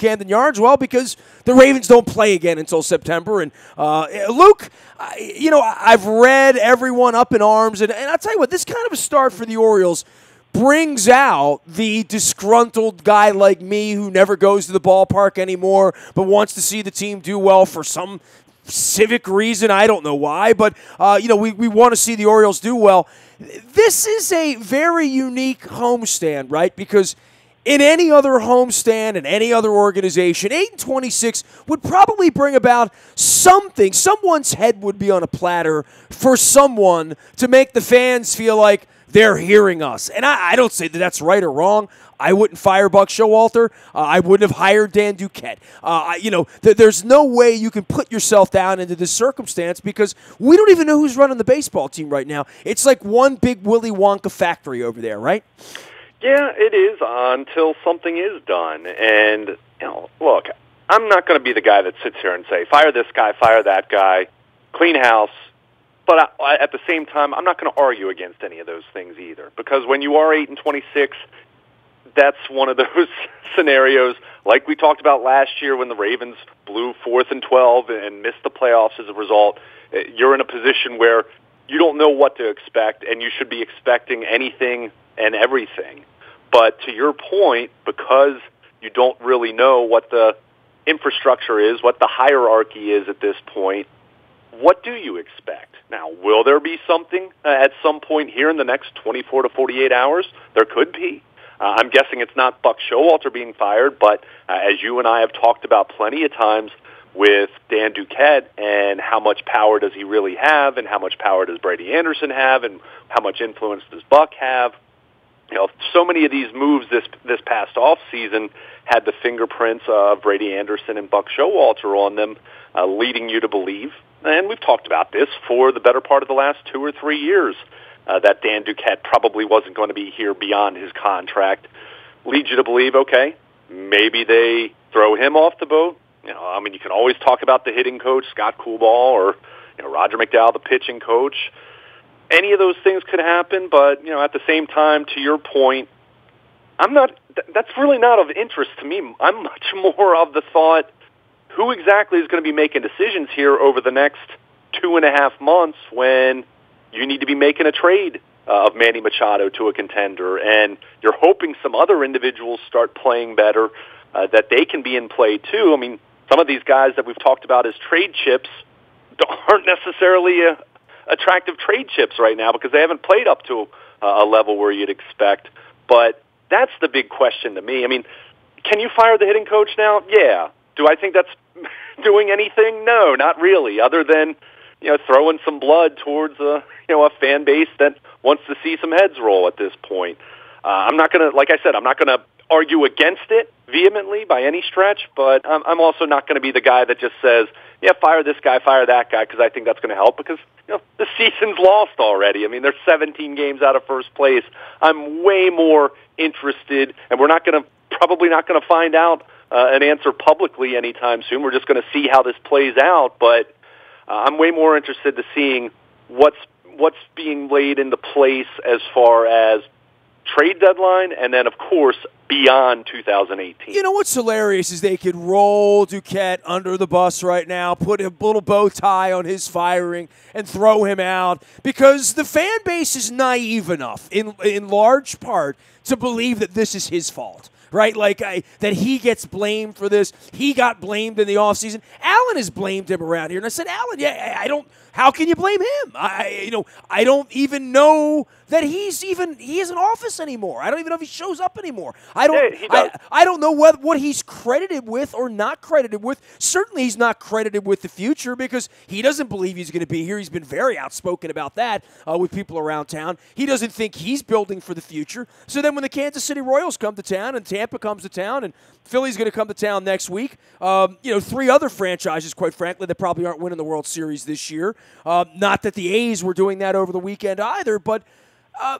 Camden Yards? Well, because the Ravens don't play again until September. And, Luke, I've read everyone up in arms. And I'll tell you what, this kind of a start for the Orioles brings out the disgruntled guy like me who never goes to the ballpark anymore but wants to see the team do well for some civic reason. I don't know why, but, we want to see the Orioles do well. This is a very unique homestand, right? Because in any other homestand and any other organization, 8-26 would probably bring about something. Someone's head would be on a platter for someone to make the fans feel like they're hearing us. And I don't say that that's right or wrong. I wouldn't fire Buck Showalter. I wouldn't have hired Dan Duquette. There's no way you can put yourself down into this circumstance because we don't even know who's running the baseball team right now. It's like one big Willy Wonka factory over there, right? Yeah, it is until something is done. And, look, I'm not going to be the guy that sits here and say, fire this guy, fire that guy, clean house. But at the same time, I'm not going to argue against any of those things either. Because when you are 8-26, that's one of those scenarios, like we talked about last year when the Ravens blew 4th and 12 and missed the playoffs as a result. You're in a position where you don't know what to expect, and you should be expecting anything and everything. But to your point, because you don't really know what the infrastructure is, what the hierarchy is at this point, what do you expect? Now, will there be something at some point here in the next 24 to 48 hours? There could be. I'm guessing it's not Buck Showalter being fired, but as you and I have talked about plenty of times with Dan Duquette and how much power does he really have and how much power does Brady Anderson have and how much influence does Buck have? So many of these moves this past offseason had the fingerprints of Brady Anderson and Buck Showalter on them, leading you to believe, and we've talked about this for the better part of the last 2 or 3 years, that Dan Duquette probably wasn't going to be here beyond his contract, leads you to believe, okay, maybe they throw him off the boat. You can always talk about the hitting coach, Scott Coolball, or Roger McDowell, the pitching coach. Any of those things could happen, but at the same time, to your point, that's really not of interest to me. I'm much more of the thought, who exactly is going to be making decisions here over the next 2.5 months when you need to be making a trade of Manny Machado to a contender, and you're hoping some other individuals start playing better, that they can be in play too. Some of these guys that we've talked about as trade chips aren't necessarily attractive trade chips right now because they haven't played up to a level where you'd expect. But that's the big question to me. Can you fire the hitting coach now? Yeah. Do I think that's doing anything? No, not really, other than throwing some blood towards a fan base that wants to see some heads roll at this point. I'm not going to, like I said, I'm not going to argue against it vehemently by any stretch, but I'm also not going to be the guy that just says, yeah, fire this guy, fire that guy, because I think that's going to help, because the season's lost already. They're 17 games out of first place. I'm way more interested, and we're probably not going to find out an answer publicly anytime soon. We're just going to see how this plays out, but I'm way more interested to seeing what's being laid into place as far as trade deadline, and then, of course, beyond 2018. What's hilarious is they could roll Duquette under the bus right now, put a little bow tie on his firing, and throw him out because the fan base is naive enough, in large part, to believe that this is his fault. Right, that he gets blamed for this. He got blamed in the offseason. Allen has blamed him around here, and I said, Allen, I don't. How can you blame him? I don't even know that he is in office anymore. I don't even know if he shows up anymore. I don't know what he's credited with or not credited with. Certainly, he's not credited with the future because he doesn't believe he's going to be here. He's been very outspoken about that with people around town. He doesn't think he's building for the future. So then, when the Kansas City Royals come to town and Tampa comes to town and Philly's going to come to town next week, 3 other franchises, quite frankly, that probably aren't winning the World Series this year. Not that the A's were doing that over the weekend either, but,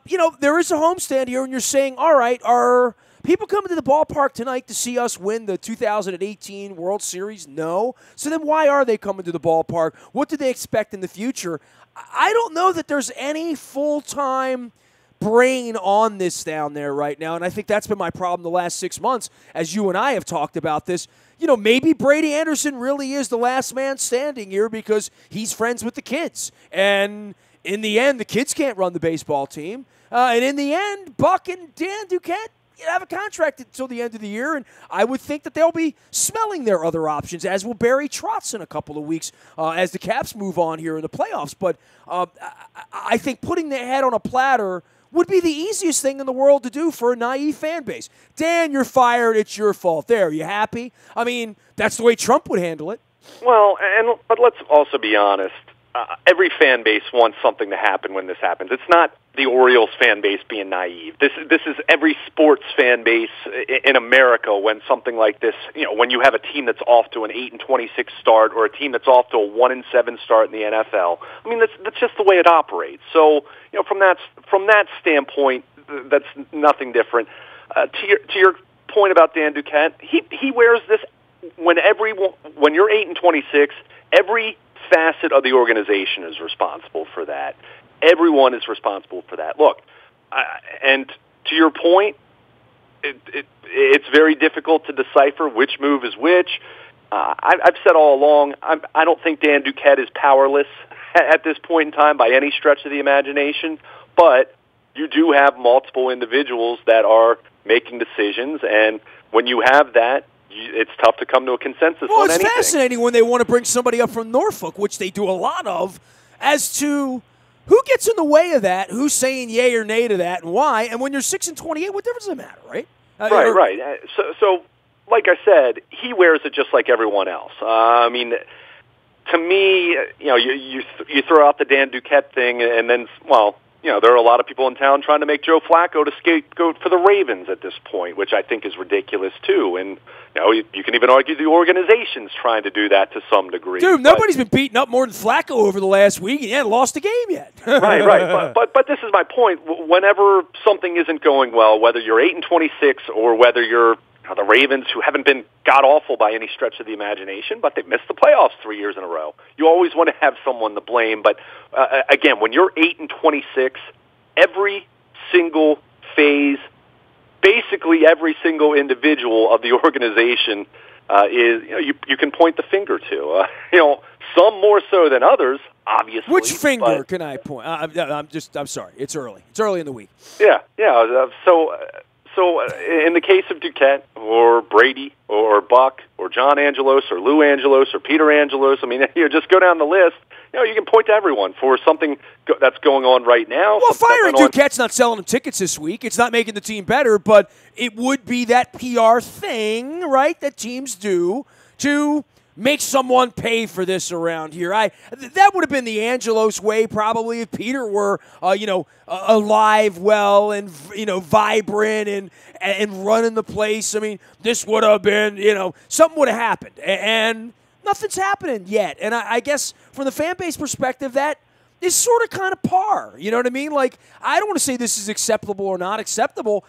there is a homestand here, and you're saying, all right, are people coming to the ballpark tonight to see us win the 2018 World Series? No. So then why are they coming to the ballpark? What do they expect in the future? I don't know that there's any full-time brain on this down there right now, and I think that's been my problem the last 6 months, as you and I have talked about this. Maybe Brady Anderson really is the last man standing here because he's friends with the kids. And in the end, the kids can't run the baseball team. And in the end, Buck and Dan Duquette have a contract until the end of the year, and I would think that they'll be smelling their other options, as will Barry Trotz in a couple of weeks as the Caps move on here in the playoffs. But I think putting their head on a platter would be the easiest thing in the world to do for a naive fan base. Dan, you're fired. It's your fault. There, you happy? I mean, that's the way Trump would handle it. Well, but let's also be honest. Every fan base wants something to happen when this happens. It's not the Orioles fan base being naive. This is every sports fan base in America when something like this, when you have a team that's off to an 8-26 start or a team that's off to a 1-7 start in the NFL. I mean, that's just the way it operates. So, from that standpoint, that's nothing different. To your point about Dan Duquette, he wears this when you're 8-26, every facet of the organization is responsible for that. Everyone is responsible for that. Look, and to your point, it's very difficult to decipher which move is which. I've said all along, I don't think Dan Duquette is powerless at this point in time by any stretch of the imagination, but you do have multiple individuals that are making decisions, and when you have that, it's tough to come to a consensus on anything. Well, it's fascinating when they want to bring somebody up from Norfolk, which they do a lot of, as to who gets in the way of that, who's saying yay or nay to that, and why. And when you're 6-28, what difference does it matter, right? Right. So, like I said, he wears it just like everyone else. I mean, to me, you throw out the Dan Duquette thing, and then, there are a lot of people in town trying to make Joe Flacco to scapegoat for the Ravens at this point, which I think is ridiculous too. And you can even argue the organization's trying to do that to some degree. Dude, nobody's been beating up more than Flacco over the last week, and he hasn't lost a game yet. Right. But this is my point. Whenever something isn't going well, whether you're 8-26 or whether you're the Ravens, who haven't been god-awful by any stretch of the imagination, but they've missed the playoffs 3 years in a row. You always want to have someone to blame. But, again, when you're 8-26, every single phase, basically every single individual of the organization is, you can point the finger to. Some more so than others, obviously. Which finger can I point? I'm sorry. It's early. It's early in the week. Yeah. So in the case of Duquette or Brady or Buck or John Angelos or Lou Angelos or Peter Angelos, I mean, just go down the list. You can point to everyone for something that's going on right now. Well, firing Duquette's not selling them tickets this week. It's not making the team better, but it would be that PR thing, right, that teams do to make someone pay for this around here. That would have been the Angelos way probably if Peter were, alive, well, and vibrant and running the place. I mean, this would have been, something would have happened, and nothing's happening yet. And I guess from the fan base perspective, that is sort of kind of par. You know what I mean? Like, I don't want to say this is acceptable or not acceptable.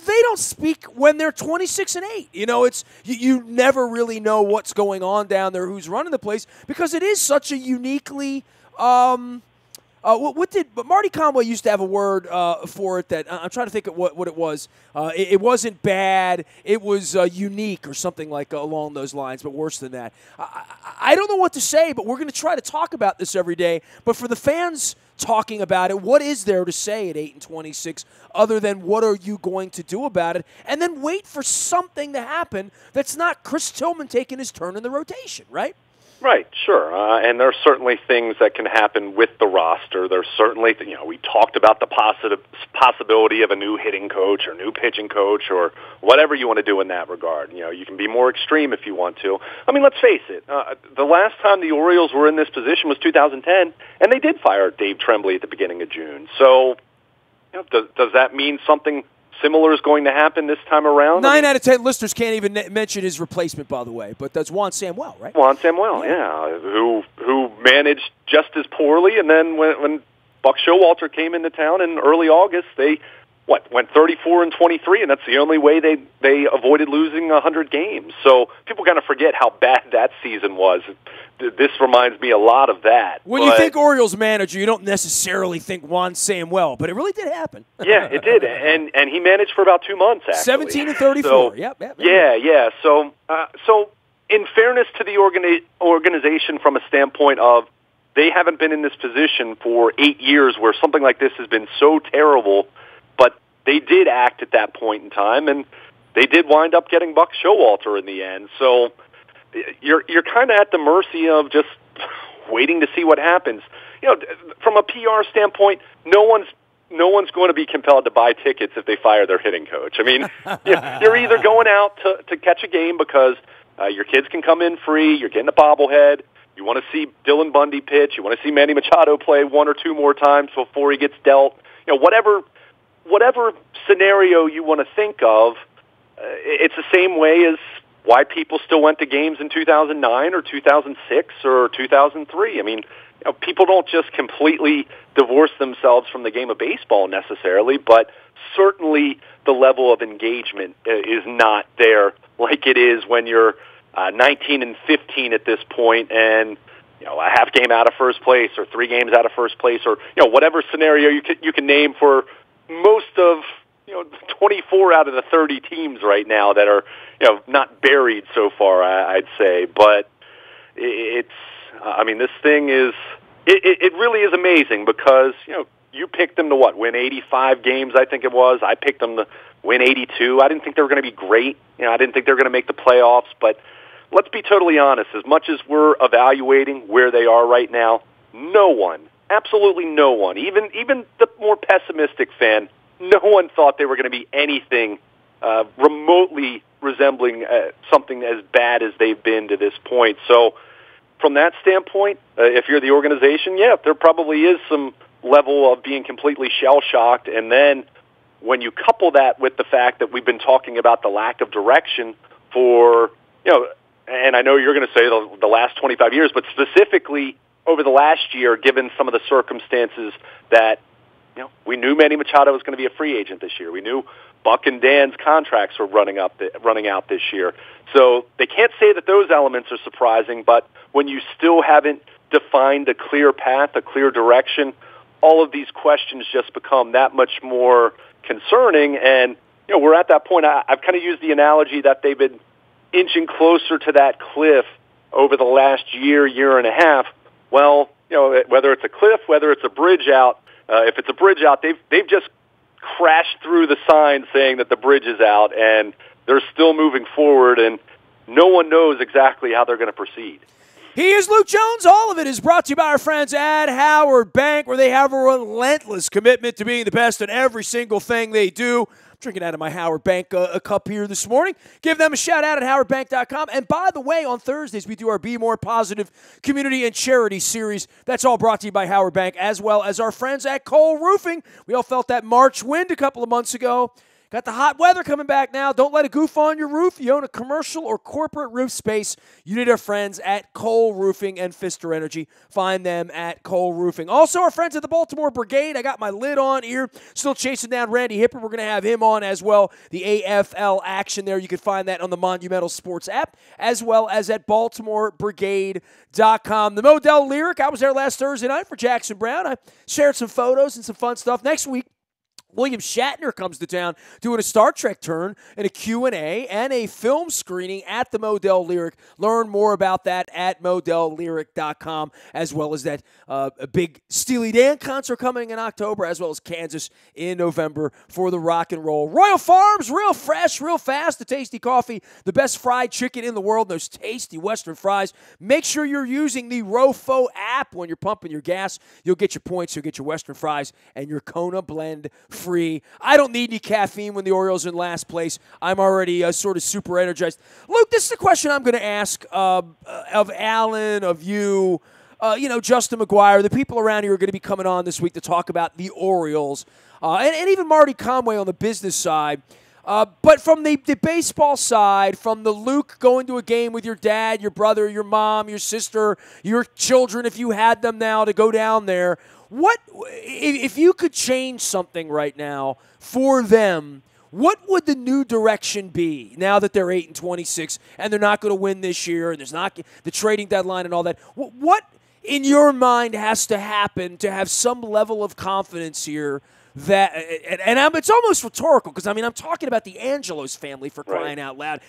They don't speak when they're 26-8. It's you never really know what's going on down there, who's running the place, because it is such a uniquely. What did Marty Conway used to have a word for it that I'm trying to think of what it was. It wasn't bad. It was unique or something like along those lines, but worse than that. I don't know what to say, but we're going to try to talk about this every day. But for the fans talking about it, what is there to say at 8-26 other than what are you going to do about it? And then wait for something to happen that's not Chris Tillman taking his turn in the rotation, right? Right, sure. And there are certainly things that can happen with the roster. There's certainly, we talked about the possibility of a new hitting coach or new pitching coach or whatever you want to do in that regard. You can be more extreme if you want to. I mean, let's face it. The last time the Orioles were in this position was 2010, and they did fire Dave Tremblay at the beginning of June. So, does that mean something similar is going to happen this time around? 9 out of 10 listeners can't even mention his replacement, by the way, but that's Juan Samuel, right? Juan Samuel, yeah, who managed just as poorly, and then when Buck Showalter came into town in early August, they went 34-23, and that's the only way they avoided losing 100 games. So people kind of forget forget how bad that season was. This reminds me a lot of that. When you think Orioles manager, you don't necessarily think Juan Samuel, but it really did happen. Yeah, it did, and he managed for about 2 months, actually. 17-34. So, yep. Yeah. So in fairness to the organization from a standpoint of they haven't been in this position for 8 years where something like this has been so terrible, but they did act at that point in time, and they did wind up getting Buck Showalter in the end. So you're kind of at the mercy of just waiting to see what happens. From a PR standpoint, no one's going to be compelled to buy tickets if they fire their hitting coach. I mean, you're either going out to catch a game because your kids can come in free, you're getting a bobblehead, you want to see Dylan Bundy pitch, you want to see Manny Machado play 1 or 2 more times before he gets dealt. Whatever scenario you want to think of, it's the same way as why people still went to games in 2009 or 2006 or 2003. I mean, people don't just completely divorce themselves from the game of baseball necessarily, but certainly the level of engagement is not there like it is when you're 19-15 at this point and a half game out of first place or 3 games out of first place or whatever scenario you can name for most of 24 out of the 30 teams right now that are not buried so far, I'd say. But this thing is it really is amazing because you picked them to win 85 games, I think it was. I picked them to win 82. I didn't think they were going to be great. I didn't think they were going to make the playoffs. But let's be totally honest. As much as we're evaluating where they are right now, no one, absolutely no one, even the more pessimistic fan, no one thought they were going to be anything remotely resembling something as bad as they've been to this point. So from that standpoint, if you're the organization, there probably is some level of being completely shell-shocked. And then when you couple that with the fact that we've been talking about the lack of direction for, and I know you're going to say the last 25 years, but specifically over the last year, given some of the circumstances that we knew Manny Machado was going to be a free agent this year. We knew Buck and Dan's contracts were running out this year. So they can't say that those elements are surprising, but when you still haven't defined a clear path, a clear direction, all of these questions just become that much more concerning. And, we're at that point. I've kind of used the analogy that they've been inching closer to that cliff over the last year and a half. Well, whether it's a cliff, whether it's a bridge out, if it's a bridge out, they've just crashed through the sign saying that the bridge is out, and they're still moving forward, and no one knows exactly how they're going to proceed. He is Luke Jones. All of it is brought to you by our friends at Howard Bank, where they have a relentless commitment to being the best in every single thing they do. Drinking out of my Howard Bank a cup here this morning. Give them a shout out at howardbank.com. And by the way, on Thursdays, we do our Be More Positive Community and Charity Series. That's all brought to you by Howard Bank, as well as our friends at Cole Roofing. We all felt that March wind a couple of months ago. Got the hot weather coming back now. Don't let it goof on your roof. You own a commercial or corporate roof space. You need our friends at Cole Roofing and Pfister Energy. Find them at Cole Roofing. Also, our friends at the Baltimore Brigade. I got my lid on here. Still chasing down Randy Hipper. We're going to have him on as well. The AFL action there. You can find that on the Monumental Sports app, as well as at BaltimoreBrigade.com. The Modell Lyric. I was there last Thursday night for Jackson Brown. I shared some photos and some fun stuff. Next week, William Shatner comes to town doing a Star Trek turn and a Q&A and a film screening at the Modell Lyric. Learn more about that at modelllyric.com, as well as that a big Steely Dan concert coming in October, as well as Kansas in November for the rock and roll. Royal Farms, real fresh, real fast, the tasty coffee, the best fried chicken in the world, those tasty Western fries. Make sure you're using the ROFO app when you're pumping your gas. You'll get your points, you'll get your Western fries, and your Kona blend free. I don't need any caffeine when the Orioles are in last place. I'm already sort of super energized. Luke, this is the question I'm going to ask of Alan, of you, Justin McGuire. The people around here are going to be coming on this week to talk about the Orioles, and even Marty Conway on the business side. But from the baseball side, from the Luke going to a game with your dad, your brother, your mom, your sister, your children, if you had them now, to go down there, what if you could change something right now for them? what would the new direction be now that they're 8-26 and they're not going to win this year and there's not the trading deadline and all that? What in your mind has to happen to have some level of confidence here? That it's almost rhetorical because I'm talking about the Angelos family for crying out loud.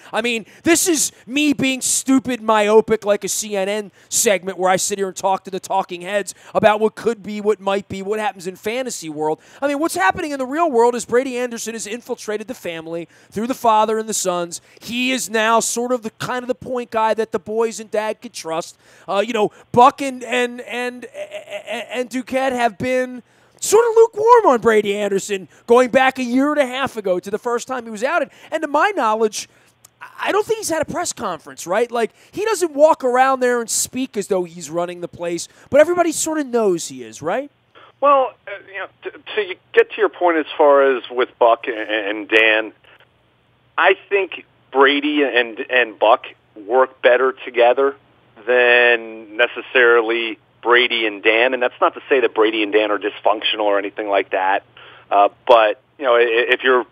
This is me being stupid, myopic, like a CNN segment where I sit here and talk to the talking heads about what could be, what might be, what happens in fantasy world. What's happening in the real world is Brady Anderson has infiltrated the family through the father and the sons. He is now sort of the kind of the point guy that the boys and dad could trust. Buck and Duquette have been sort of lukewarm on Brady Anderson going back a year and a half ago to the first time he was outed. And to my knowledge, I don't think he's had a press conference, right? Like, he doesn't walk around there and speak as though he's running the place, but everybody sort of knows he is, right? Well, to get to your point as far as with Buck and Dan, I think Brady and Buck work better together than necessarily Brady and Dan, and that's not to say that Brady and Dan are dysfunctional or anything like that. But if you're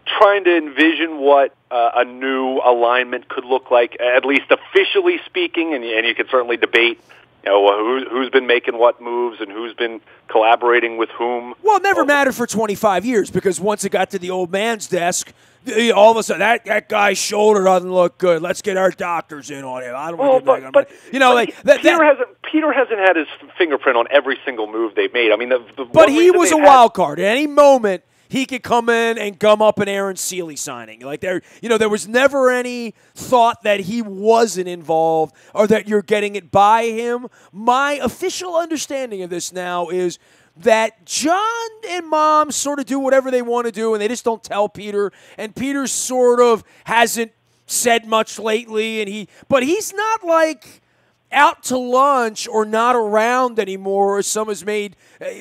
trying to envision what a new alignment could look like, at least officially speaking, and you can certainly debate, who's been making what moves and who's been collaborating with whom. Well, it never mattered for 25 years because once it got to the old man's desk, all of a sudden that guy's shoulder doesn't look good. Let's get our doctors in on him. I don't want to Peter hasn't had his fingerprint on every single move they've made. But he was a wild card. At any moment, he could come in and gum up an Aaron Seeley signing. Like there was never any thought that he wasn't involved or that you're getting it by him. My official understanding of this now is that John and Mom sort of do whatever they want to do, and they just don't tell Peter. And Peter sort of hasn't said much lately, but he's not like out to lunch or not around anymore, or some has made,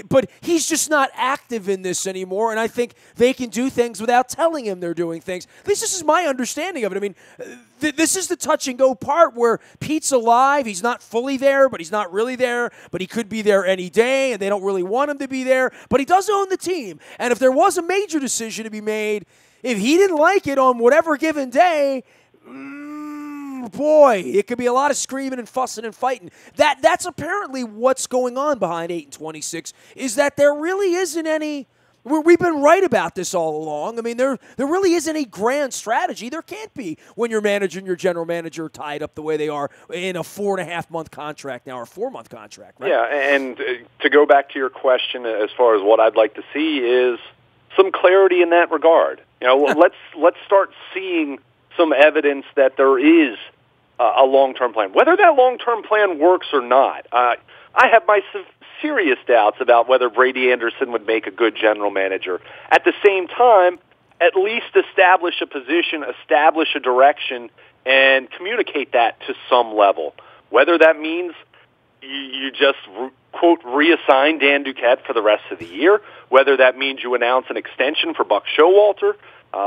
but he's just not active in this anymore, and I think they can do things without telling him they're doing things. At least this is my understanding of it. This is the touch-and-go part where Pete's alive. He's not fully there, but he's not really there, but he could be there any day, and they don't really want him to be there, but he does own the team, and if there was a major decision to be made, if he didn't like it on whatever given day, boy, it could be a lot of screaming and fussing and fighting. That's apparently what's going on behind 8-26, is that there really isn't any – we've been right about this all along. There really isn't any grand strategy. There can't be when your manager and your general manager are tied up the way they are in a 4.5-month contract now or 4-month contract, right? Yeah, and to go back to your question as far as what I'd like to see is some clarity in that regard. Let's start seeing some evidence that there is a long-term plan. Whether that long-term plan works or not, I have my serious doubts about whether Brady Anderson would make a good general manager. At the same time, at least establish a position, establish a direction, and communicate that to some level. Whether that means you just, quote, reassign Dan Duquette for the rest of the year, whether that means you announce an extension for Buck Showalter,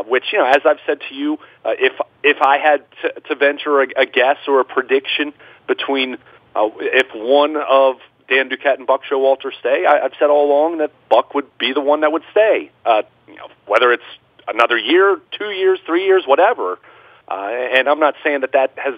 which, as I've said to you, if I had to venture a guess or a prediction between if one of Dan Duquette and Buck Showalter stay, I've said all along that Buck would be the one that would stay. Whether it's another year, 2 years, 3 years, whatever. And I'm not saying that has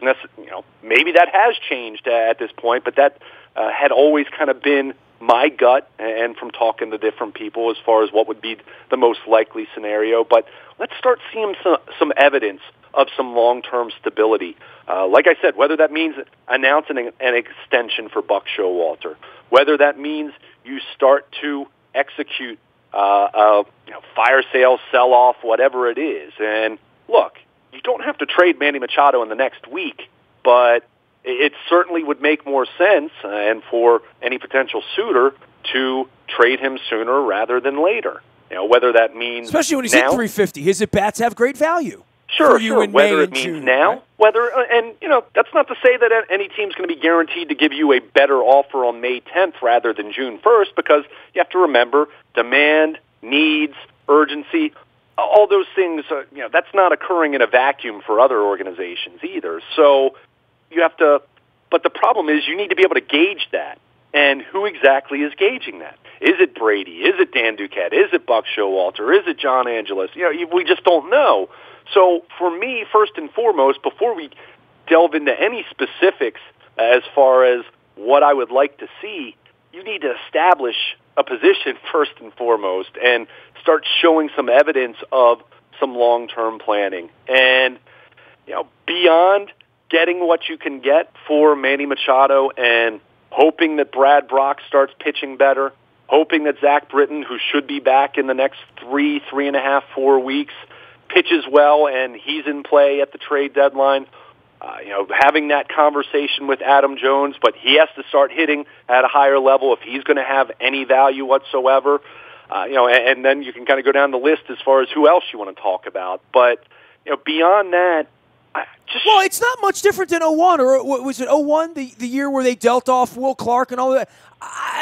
maybe that has changed at this point, but that had always kind of been my gut and from talking to different people as far as what would be the most likely scenario. But let's start seeing some evidence of some long-term stability. Like I said, whether that means announcing an extension for Buck Showalter, whether that means you start to execute fire sale, sell-off, whatever it is. And look, you don't have to trade Manny Machado in the next week, but it certainly would make more sense, and for any potential suitor, to trade him sooner rather than later. Whether that means especially when he's at 350, his at-bats have great value. Sure. Whether it means June, now, right? That's not to say that any team's going to be guaranteed to give you a better offer on May 10th rather than June 1st, because you have to remember demand, needs, urgency, all those things. That's not occurring in a vacuum for other organizations either. So you have to. But the problem is you need to be able to gauge that. And who exactly is gauging that? Is it Brady? Is it Dan Duquette? Is it Buck Showalter? Is it John Angelis? We just don't know. So for me, first and foremost, before we delve into any specifics as far as what I would like to see, you need to establish a position first and foremost and start showing some evidence of some long-term planning. And, beyond getting what you can get for Manny Machado and hoping that Brad Brock starts pitching better, hoping that Zach Britton, who should be back in the next 3.5, 4 weeks, pitches well and he's in play at the trade deadline. Having that conversation with Adam Jones, but he has to start hitting at a higher level if he's going to have any value whatsoever. And then you can kind of go down the list as far as who else you want to talk about. But, beyond that, well, it's not much different than 01, or was it 01, the year where they dealt off Will Clark and all that?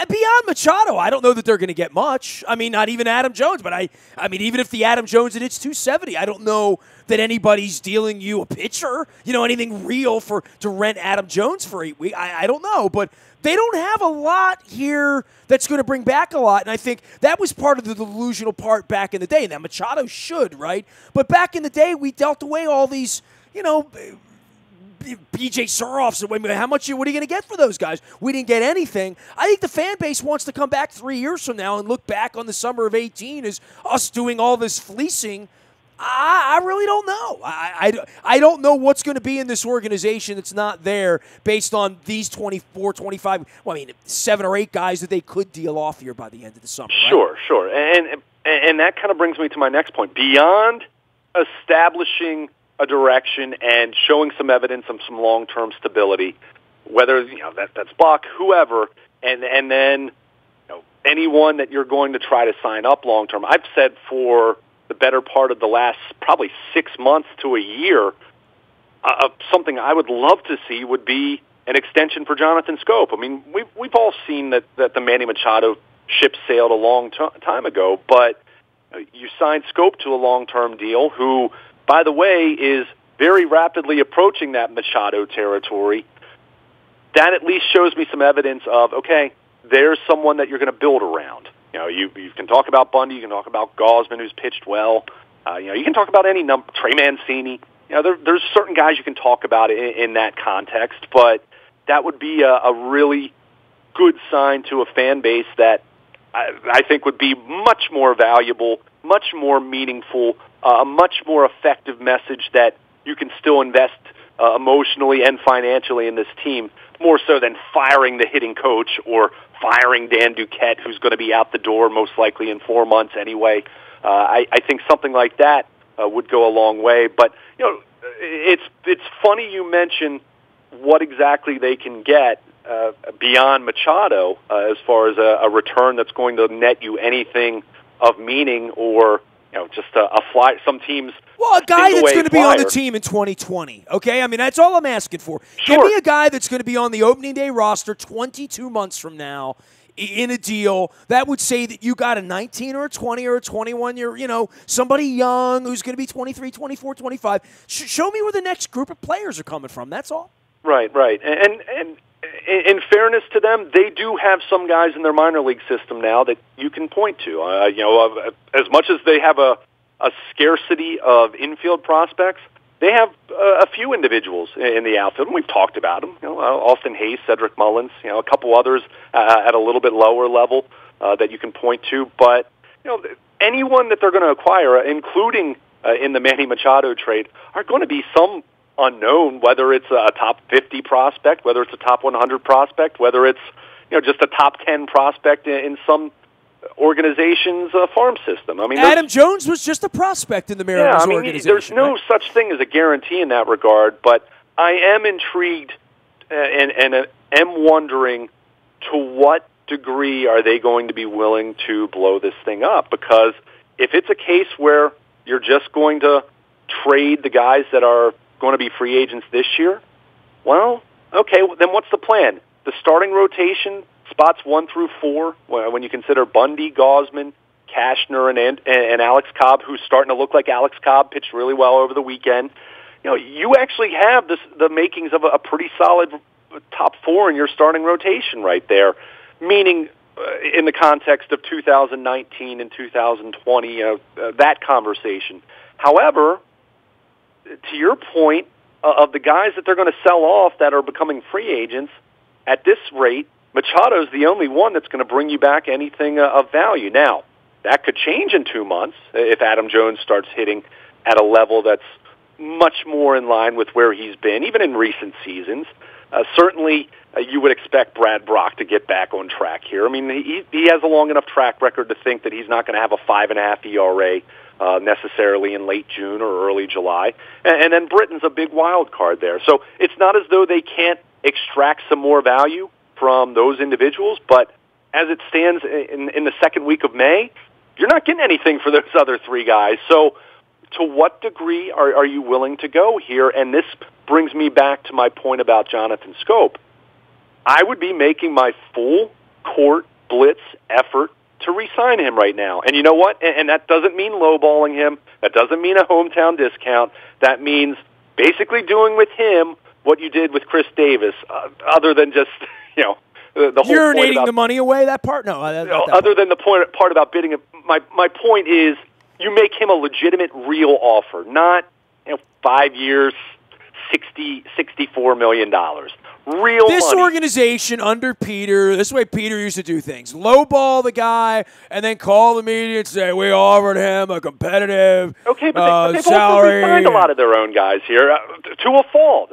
Beyond Machado, I don't know that they're going to get much. I mean, not even Adam Jones, but I mean, even if the Adam Jones hits 270, I don't know that anybody's dealing you a pitcher, anything real to rent Adam Jones for 8 weeks. I don't know, but they don't have a lot here that's going to bring back a lot, and I think that was part of the delusional part back in the day. Now, Machado should, right? But back in the day, we dealt away all these, BJ Surhoffs. What are you going to get for those guys? We didn't get anything. I think the fan base wants to come back 3 years from now and look back on the summer of 2018 as us doing all this fleecing. I really don't know. I don't know what's going to be in this organization that's not there based on these 24, 25, 7 or 8 guys that they could deal off here by the end of the summer. Right? Sure. And that kind of brings me to my next point. Beyond establishing a direction and showing some evidence of some long-term stability, whether that's Buck, whoever, and then anyone that you're going to try to sign up long-term. I've said for the better part of the last probably 6 months to a year, something I would love to see would be an extension for Jonathan Scope. I mean, we've all seen that the Manny Machado ship sailed a long time ago, but you signed Scope to a long-term deal, who, by the way, is very rapidly approaching that Machado territory. That at least shows me some evidence of, okay, there's someone that you're going to build around. You can talk about Bundy, you can talk about Gausman, who's pitched well. You can talk about any number, Trey Mancini. There's certain guys you can talk about in that context, but that would be a really good sign to a fan base that I think would be much more valuable, much more meaningful, a much more effective message that you can still invest emotionally and financially in this team, more so than firing the hitting coach or firing Dan Duquette, who's going to be out the door most likely in 4 months anyway. I think something like that would go a long way. But it's funny you mention what exactly they can get beyond Machado as far as a return that's going to net you anything of meaning, or just a fly. Some teams. Well, a guy that's going to be on the team in 2020, okay? I mean, that's all I'm asking for. Sure. Give me a guy that's going to be on the opening day roster 22 months from now in a deal that would say that you got a 19 or a 20 or a 21-year, somebody young who's going to be 23, 24, 25. Show me where the next group of players are coming from. That's all. Right. And in fairness to them, they do have some guys in their minor league system now that you can point to. As much as they have a scarcity of infield prospects, they have a few individuals in the outfield, and we've talked about them. Austin Hayes, Cedric Mullins, a couple others at a little bit lower level that you can point to. But anyone that they're going to acquire, including in the Manny Machado trade, are going to be some unknown, whether it's a top 50 prospect, whether it's a top 100 prospect, whether it's just a top 10 prospect in some organization's farm system. I mean, Adam Jones was just a prospect in the Mariners organization. There's no right? such thing as a guarantee in that regard, but I am intrigued and am wondering to what degree are they going to be willing to blow this thing up, because if it's a case where you're just going to trade the guys that are going to be free agents this year, well, okay, then what's the plan? The starting rotation, spots 1 through 4, when you consider Bundy, Gausman, Cashner, and Alex Cobb, who's starting to look like Alex Cobb, pitched really well over the weekend. You actually have the makings of a pretty solid top 4 in your starting rotation right there. meaning in the context of 2019 and 2020, that conversation. However, to your point of the guys that they're going to sell off that are becoming free agents, at this rate, Machado's the only one that's going to bring you back anything of value. Now, that could change in 2 months if Adam Jones starts hitting at a level that's much more in line with where he's been, even in recent seasons. Certainly, you would expect Brad Brock to get back on track here. I mean, he has a long enough track record to think that he's not going to have a 5.5 ERA necessarily in late June or early July. And then Britton's a big wild card there. So it's not as though they can't extract some more value from those individuals, but as it stands in the second week of May, you're not getting anything for those other three guys. So to what degree are you willing to go here? And this brings me back to my point about Jonathan Scope. I would be making my full court blitz effort to re-sign him right now. And you know what? And that doesn't mean lowballing him. That doesn't mean a hometown discount. That means basically doing with him what you did with Chris Davis, other than just, the whole urinating point about the money away. That part, no. Other than the part about bidding, my point is you make him a legitimate, real offer, not 5 years, $64 million. Real this money. Organization under Peter, this is the way Peter used to do things. Lowball the guy and then call the media and say, we offered him a competitive they've also salary. signed a lot of their own guys here to a fault.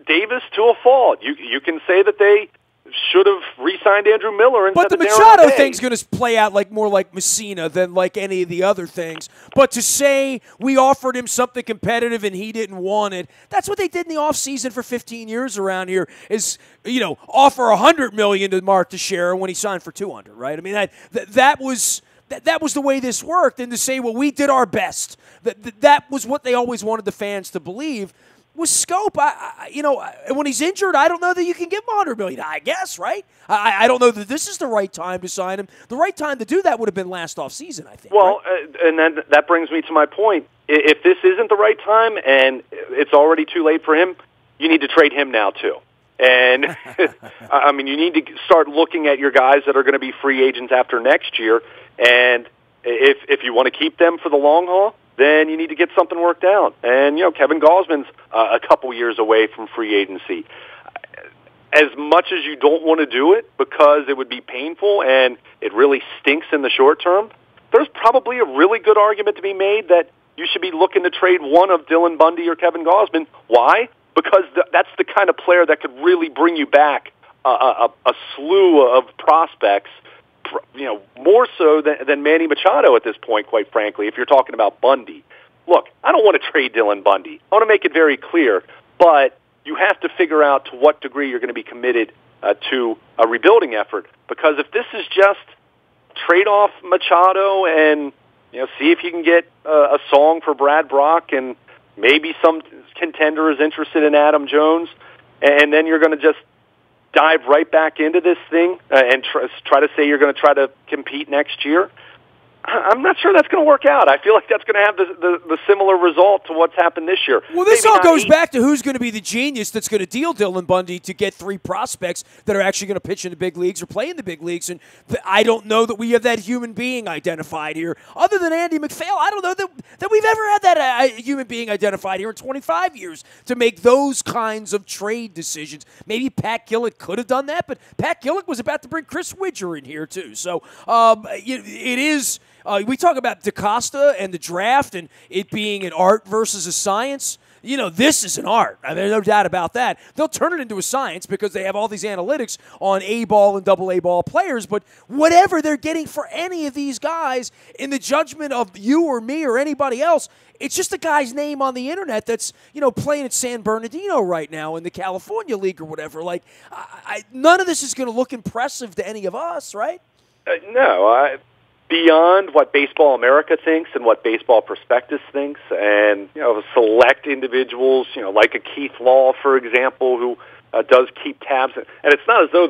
Davis to a fault. You can say that they should have re-signed Andrew Miller instead But the of Machado Darren Day. thing's going to play out more like Messina than like any of the other things. But to say we offered him something competitive and he didn't want it, that's what they did in the offseason for 15 years around here is, offer $100 million to Mark Teixeira when he signed for $200, right? I mean, that was the way this worked. And to say, well, we did our best, that was what they always wanted the fans to believe. With Scope, when he's injured, I don't know that you can give him $100 million, I guess, right? I don't know that this is the right time to sign him. The right time to do that would have been last offseason, I think. Well, right? And then that brings me to my point. If this isn't the right time and it's already too late for him, you need to trade him now, too. And, you need to start looking at your guys that are going to be free agents after next year. And if you want to keep them for the long haul, then you need to get something worked out. And, Kevin Gausman's a couple years away from free agency. As much as you don't want to do it because it would be painful and it really stinks in the short term, there's probably a really good argument to be made that you should be looking to trade one of Dylan Bundy or Kevin Gausman. Why? Because that's the kind of player that could really bring you back a slew of prospects, more so than Manny Machado at this point, quite frankly, if you're talking about Bundy. Look, I don't want to trade Dylan Bundy. I want to make it very clear, but you have to figure out to what degree you're going to be committed to a rebuilding effort, because if this is just trade off Machado and see if you can get a song for Brad Brock and maybe some contender is interested in Adam Jones, and then you're going to just dive right back into this thing and try to say you're going to try to compete next year, I'm not sure that's going to work out. I feel like that's going to have the similar result to what's happened this year. Well, this all goes back to who's going to be the genius that's going to deal Dylan Bundy to get 3 prospects that are actually going to pitch in the big leagues or play in the big leagues. And I don't know that we have that human being identified here. Other than Andy McPhail, I don't know that we've ever had that human being identified here in 25 years to make those kinds of trade decisions. Maybe Pat Gillick could have done that, but Pat Gillick was about to bring Chris Widger in here too. So it is... we talk about DaCosta and the draft and it being an art versus a science. This is an art. There's no doubt about that. They'll turn it into a science because they have all these analytics on A-ball and double A-ball players, but whatever they're getting for any of these guys, in the judgment of you or me or anybody else, it's just a guy's name on the internet that's, playing at San Bernardino right now in the California League or whatever. Like, none of this is going to look impressive to any of us, right? No, beyond what Baseball America thinks and what Baseball Prospectus thinks, and select individuals, like a Keith Law, for example, who does keep tabs. And it's not as though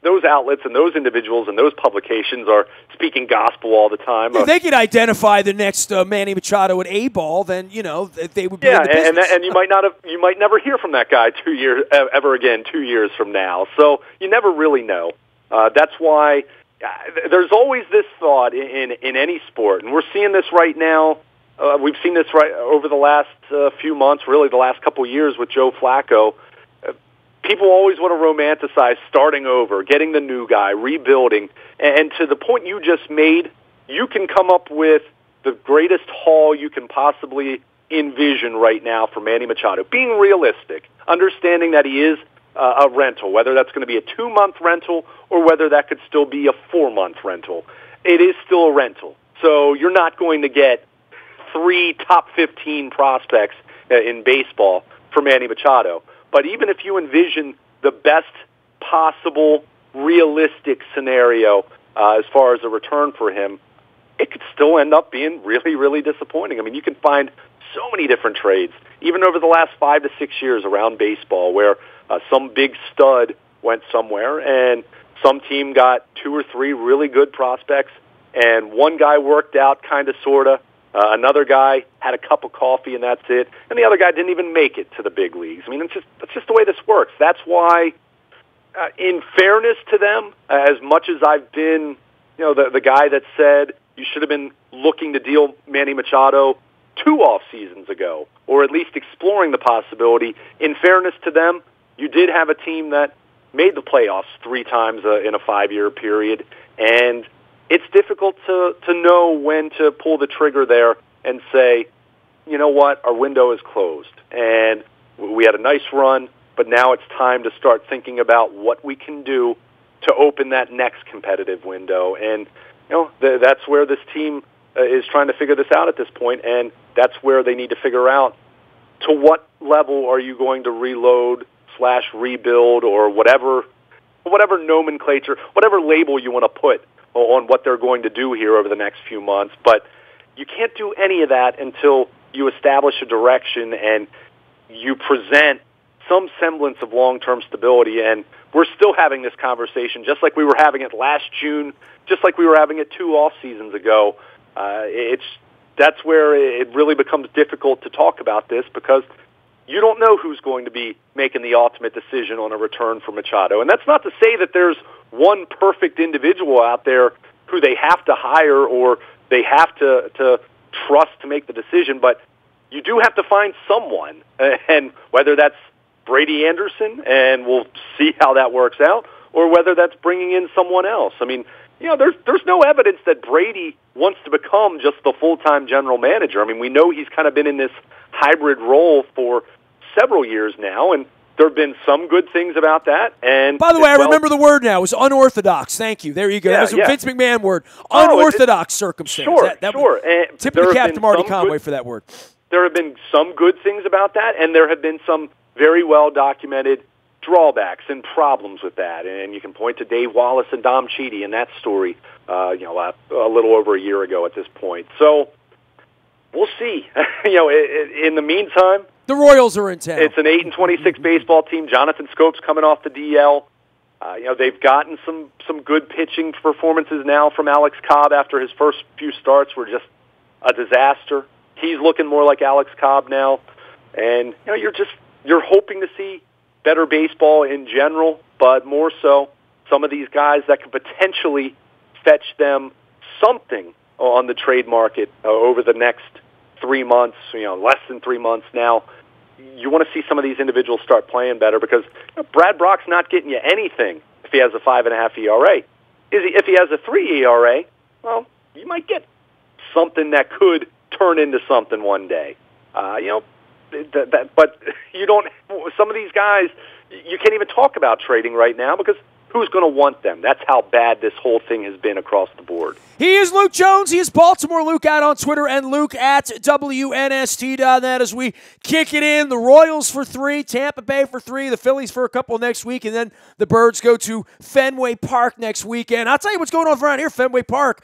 those outlets and those individuals and those publications are speaking gospel all the time. If they could identify the next Manny Machado at A-ball, then they would be in the business. and you might never hear from that guy ever again 2 years from now. So you never really know. That's why there's always this thought in any sport, and we're seeing this right now. We've seen this right over the last few months, really the last couple of years with Joe Flacco. People always want to romanticize starting over, getting the new guy, rebuilding. And to the point you just made, you can come up with the greatest haul you can possibly envision right now for Manny Machado. Being realistic, understanding that he is a rental, whether that's going to be a 2-month rental or whether that could still be a 4-month rental. It is still a rental. So you're not going to get 3 top 15 prospects in baseball for Manny Machado. But even if you envision the best possible realistic scenario as far as a return for him, it could still end up being really, really disappointing. I mean, you can find so many different trades, even over the last 5 to 6 years around baseball, where some big stud went somewhere and some team got 2 or 3 really good prospects, and one guy worked out kind of, sort of. Another guy had a cup of coffee and that's it, and the other guy didn't even make it to the big leagues. I mean, that's just the way this works. That's why, in fairness to them, as much as I've been, the guy that said you should have been looking to deal Manny Machado 2 off seasons ago, or at least exploring the possibility. In fairness to them, you did have a team that made the playoffs 3 times in a 5-year period, and it's difficult to know when to pull the trigger there and say, you know what, our window is closed. And we had a nice run, but now it's time to start thinking about what we can do to open that next competitive window. And, that's where this team is trying to figure this out at this point, and that's where they need to figure out to what level are you going to reload / rebuild or whatever nomenclature, whatever label you want to put on what they're going to do here over the next few months. But you can't do any of that until you establish a direction and you present some semblance of long-term stability. And we're still having this conversation just like we were having it last June, just like we were having it 2 off seasons ago. That's where it really becomes difficult to talk about this, because you don't know who's going to be making the ultimate decision on a return for Machado. And that's not to say that there's one perfect individual out there who they have to hire or they have to trust to make the decision, but you do have to find someone, and whether that's Brady Anderson, and we'll see how that works out, or whether that's bringing in someone else. I mean, there's no evidence that Brady wants to become just the full-time general manager. I mean, we know he's kind of been in this hybrid role for several years now, and there have been some good things about that. And by the way, I remember the word now. It was unorthodox. Thank you. There you go. Yeah, that was a Vince McMahon word. Unorthodox circumstance. Sure. Tip of the cap to Marty Conway for that word. There have been some good things about that, and there have been some very well-documented drawbacks and problems with that. And you can point to Dave Wallace and Dom Cheedy in that story, a little over a year ago at this point. So we'll see. In the meantime, the Royals are in town. It's an 8-26 baseball team. Jonathan Scope's coming off the DL. They've gotten some good pitching performances now from Alex Cobb after his first few starts were just a disaster. He's looking more like Alex Cobb now. And, you're hoping to see better baseball in general, but more so some of these guys that could potentially fetch them something on the trade market over the next 3 months, less than 3 months now. You want to see some of these individuals start playing better, because Brad Brock's not getting you anything if he has a 5.5 ERA. If he has a 3 ERA, well, you might get something that could turn into something one day. But you don't. Some of these guys, you can't even talk about trading right now, because who's going to want them? That's how bad this whole thing has been across the board. He is Luke Jones. He is Baltimore Luke out on Twitter, and Luke at WNST.net as we kick it in. The Royals for 3, Tampa Bay for 3, the Phillies for a couple next week, and then the Birds go to Fenway Park next weekend. I'll tell you what's going on around here, Fenway Park.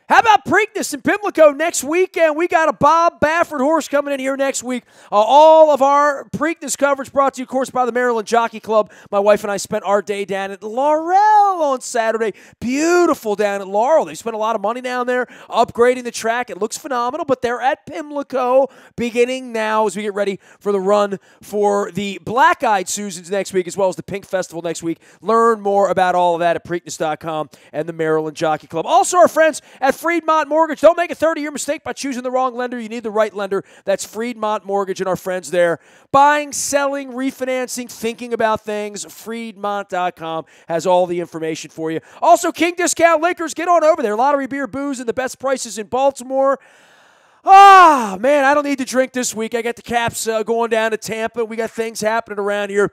How about Preakness in Pimlico next weekend? We got a Bob Baffert horse coming in here next week. All of our Preakness coverage brought to you, of course, by the Maryland Jockey Club. My wife and I spent our day down at Laurel on Saturday. Beautiful down at Laurel. They spent a lot of money down there upgrading the track. It looks phenomenal, but they're at Pimlico beginning now as we get ready for the run for the Black-Eyed Susans next week, as well as the Pink Festival next week. Learn more about all of that at Preakness.com and the Maryland Jockey Club. Also, our friends at Freedmont Mortgage. Don't make a 30-year mistake by choosing the wrong lender. You need the right lender. That's Freedmont Mortgage and our friends there. Buying, selling, refinancing, thinking about things. Freedmont.com has all the information for you. Also, King Discount Liquors. Get on over there. Lottery, beer, booze, and the best prices in Baltimore. Man, I don't need to drink this week. I got the Caps going down to Tampa. We got things happening around here.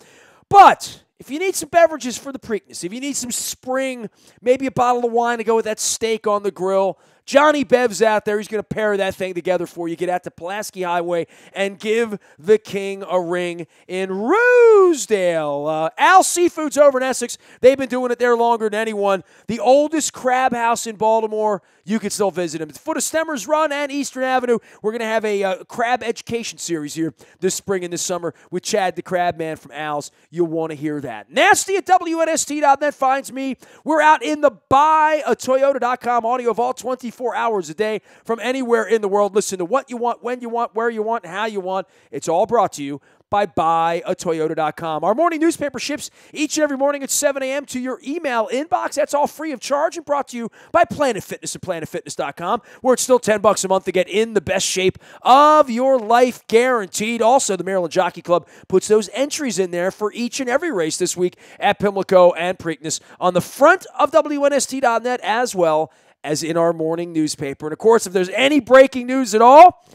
But if you need some beverages for the Preakness, if you need some spring, maybe a bottle of wine to go with that steak on the grill, Johnny Bev's out there. He's going to pair that thing together for you. Get out to Pulaski Highway and give the King a ring in Rosedale. Al Seafood's over in Essex. They've been doing it there longer than anyone. The oldest crab house in Baltimore. You can still visit them. It's foot of Stemmers Run and Eastern Avenue. We're going to have a crab education series here this spring and this summer with Chad the Crab Man from Al's. You'll want to hear that. Nasty at WNST.net finds me. We're out in the buyatoyota.com audio vault 24 hours a day from anywhere in the world. Listen to what you want, when you want, where you want, and how you want. It's all brought to you by buyatoyota.com. Our morning newspaper ships each and every morning at 7 a.m. to your email inbox. That's all free of charge and brought to you by Planet Fitness at planetfitness.com, where it's still $10 a month to get in the best shape of your life, guaranteed. Also, the Maryland Jockey Club puts those entries in there for each and every race this week at Pimlico and Preakness on the front of WNST.net as well as in our morning newspaper. And, of course, if there's any breaking news at all,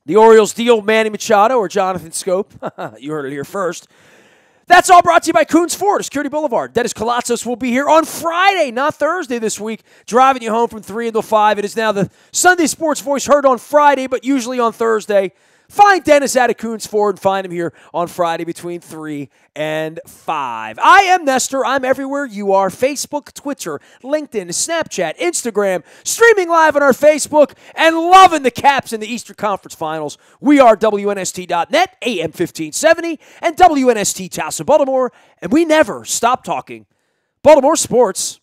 the Orioles deal Manny Machado or Jonathan Scope. You heard it here first. That's all brought to you by Coons Ford, Security Boulevard. Dennis Colatzos will be here on Friday, not Thursday this week, driving you home from 3 until 5. It is now the Sunday Sports Voice heard on Friday, but usually on Thursday. Find Dennis out at Coons Ford and find him here on Friday between 3 and 5. I am Nestor. I'm everywhere you are. Facebook, Twitter, LinkedIn, Snapchat, Instagram, streaming live on our Facebook, and loving the Caps in the Eastern Conference Finals. We are WNST.net, AM 1570, and WNST Towson, Baltimore, and we never stop talking Baltimore sports.